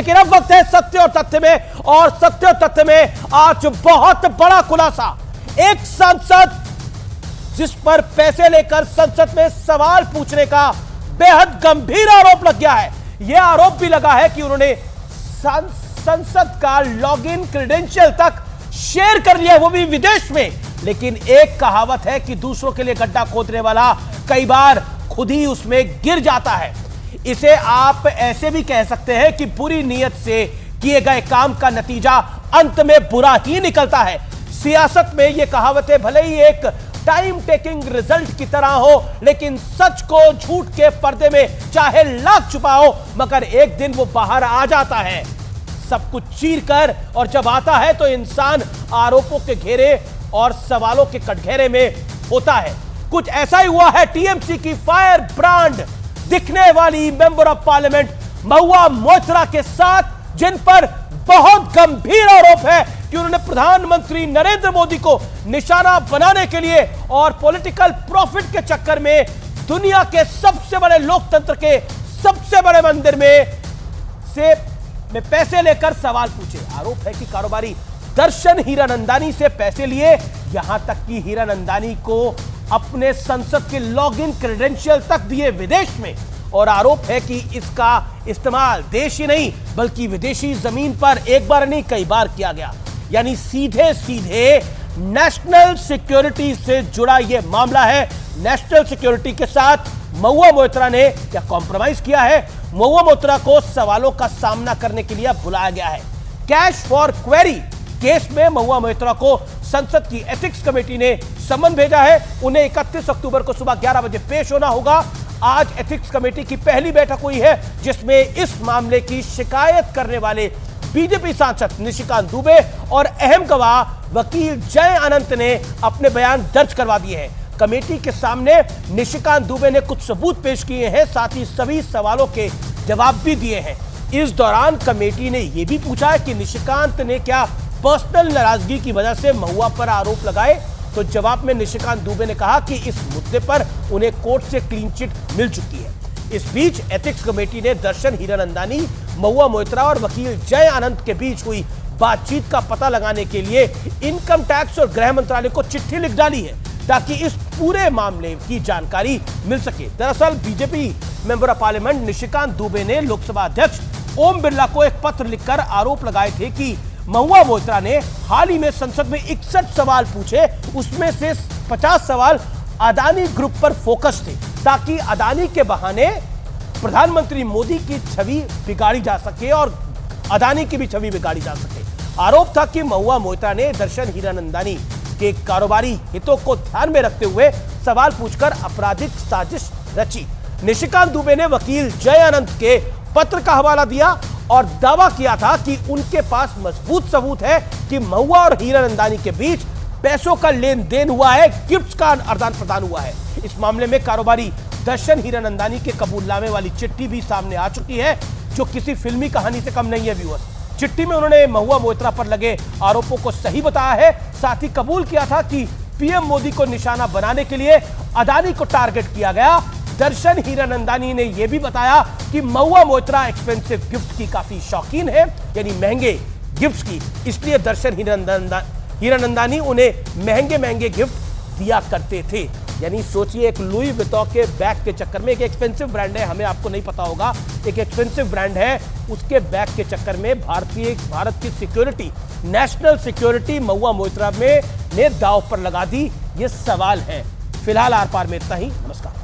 लेकिन अब वक्त है सत्य और तथ्य में, और सत्य और तथ्य में आज बहुत बड़ा खुलासा। एक सांसद जिस पर पैसे लेकर संसद में सवाल पूछने का बेहद गंभीर आरोप लग गया है। यह आरोप भी लगा है कि उन्होंने संसद का लॉगिन क्रेडेंशियल तक शेयर कर लिया, वो भी विदेश में। लेकिन एक कहावत है कि दूसरों के लिए गड्ढा खोदने वाला कई बार खुद ही उसमें गिर जाता है। इसे आप ऐसे भी कह सकते हैं कि बुरी नीयत से किए गए काम का नतीजा अंत में बुरा ही निकलता है। सियासत में यह कहावतें भले ही एक टाइम टेकिंग रिजल्ट की तरह हो, लेकिन सच को झूठ के पर्दे में चाहे लाख छुपाओ, मगर एक दिन वो बाहर आ जाता है सब कुछ चीर कर। और जब आता है तो इंसान आरोपों के घेरे और सवालों के कटघरे में होता है। कुछ ऐसा ही हुआ है टीएमसी की फायर ब्रांड दिखने वाली member of parliament Mahua Moitra के साथ, जिन पर बहुत गंभीर आरोप है कि उन्होंने प्रधानमंत्री नरेंद्र मोदी को निशाना बनाने के लिए और पॉलिटिकल प्रॉफिट के चक्कर में दुनिया के सबसे बड़े लोकतंत्र के सबसे बड़े मंदिर में पैसे लेकर सवाल पूछे। आरोप है कि कारोबारी दर्शन हीरानंदानी से पैसे लिए, यहां तक कि हीरानंदानी को अपने संसद के लॉगिन क्रेडेंशियल तक दिए विदेश में। और आरोप है कि इसका इस्तेमाल देश ही नहीं बल्कि विदेशी जमीन पर एक बार नहीं कई बार किया गया। यानी सीधे सीधे नेशनल सिक्योरिटी से जुड़ा यह मामला है। नेशनल सिक्योरिटी के साथ महुआ मोइत्रा ने क्या कॉम्प्रोमाइज किया है? महुआ मोइत्रा को सवालों का सामना करने के लिए बुलाया गया है। कैश फॉर क्वेरी केस में महुआ मोइत्रा को संसद की एथिक्स कमेटी ने सम्मन भेजा है। उन्हें 31 अक्टूबर को सुबह 11 बजे पेश होना होगा। आज एथिक्स कमेटी की पहली बैठक हुई है जिसमें इस मामले की शिकायत करने वाले बीजेपी सांसद निशिकांत दुबे और अहम गवाह वकील जय अनंत ने अपने बयान दर्ज करवा दिए हैं। कमेटी के सामने निशिकांत दुबे ने कुछ सबूत पेश किए हैं, साथ ही सभी सवालों के जवाब भी दिए हैं। इस दौरान कमेटी ने यह भी पूछा है कि निशिकांत ने क्या पर्सनल नाराजगी की वजह से महुआ पर आरोप लगाए। तो जवाब में निशिकांत दुबे ने कहा कि इस मुद्दे पर उन्हें कोर्ट से क्लीन चिट मिल चुकी है। इस बीच एथिक्स कमेटी ने दर्शन हीरानंदानी, महुआ मोइत्रा और वकील जय अनंत के बीच हुई बातचीत का पता लगाने के लिए इनकम टैक्स और गृह मंत्रालय को चिट्ठी लिख डाली है ताकि इस पूरे मामले की जानकारी मिल सके। दरअसल BJP member of parliament Nishikant Dubey ने लोकसभा अध्यक्ष ओम बिरला को एक पत्र लिखकर आरोप लगाए थे कि महुआ मोइत्रा ने हाल ही में संसद में 61 सवाल पूछे, उसमें से 50 सवाल अदानी ग्रुप पर फोकस थे ताकि अदानी के बहाने प्रधानमंत्री मोदी की छवि बिगाड़ी जा सके और अदानी की भी छवि बिगाड़ी जा सके। आरोप था कि महुआ मोइत्रा ने दर्शन हीरानंदानी के कारोबारी हितों को ध्यान में रखते हुए सवाल पूछकर आपराधिक साजिश रची। निशिकांत दुबे ने वकील जय अनंत के पत्र का हवाला दिया और दावा किया था कि उनके पास मजबूत सबूत है कि महुआ और हीरानंदानी के बीच पैसों का लेन देन हुआ है, गिफ्ट का आदान प्रदान हुआ है। इस मामले में कारोबारी दर्शन हीरानंदानी के कबूलनामे वाली चिट्ठी भी सामने आ चुकी है जो किसी फिल्मी कहानी से कम नहीं है व्यूअर्स। चिट्ठी में उन्होंने महुआ मोइत्रा पर लगे आरोपों को सही बताया है, साथ ही कबूल किया था कि पीएम मोदी को निशाना बनाने के लिए अदानी को टारगेट किया गया। दर्शन हीरानंदानी ने यह भी बताया कि महुआ मोइत्रा एक्सपेंसिव गिफ्ट की काफी शौकीन है, यानी महंगे गिफ्ट की, इसलिए दर्शन हीरानंदानी उन्हें महंगे महंगे गिफ्ट दिया करते थे। यानी सोचिए एक लुई विटॉन के बैग के चक्कर में, एक एक्सपेंसिव ब्रांड है, हमें आपको नहीं पता होगा, एक एक्सपेंसिव ब्रांड है, उसके बैग के चक्कर में भारत की security, national security Mahua Moitra ने दांव पर लगा दी। ये सवाल है। फिलहाल आर पार में इतना ही। नमस्कार।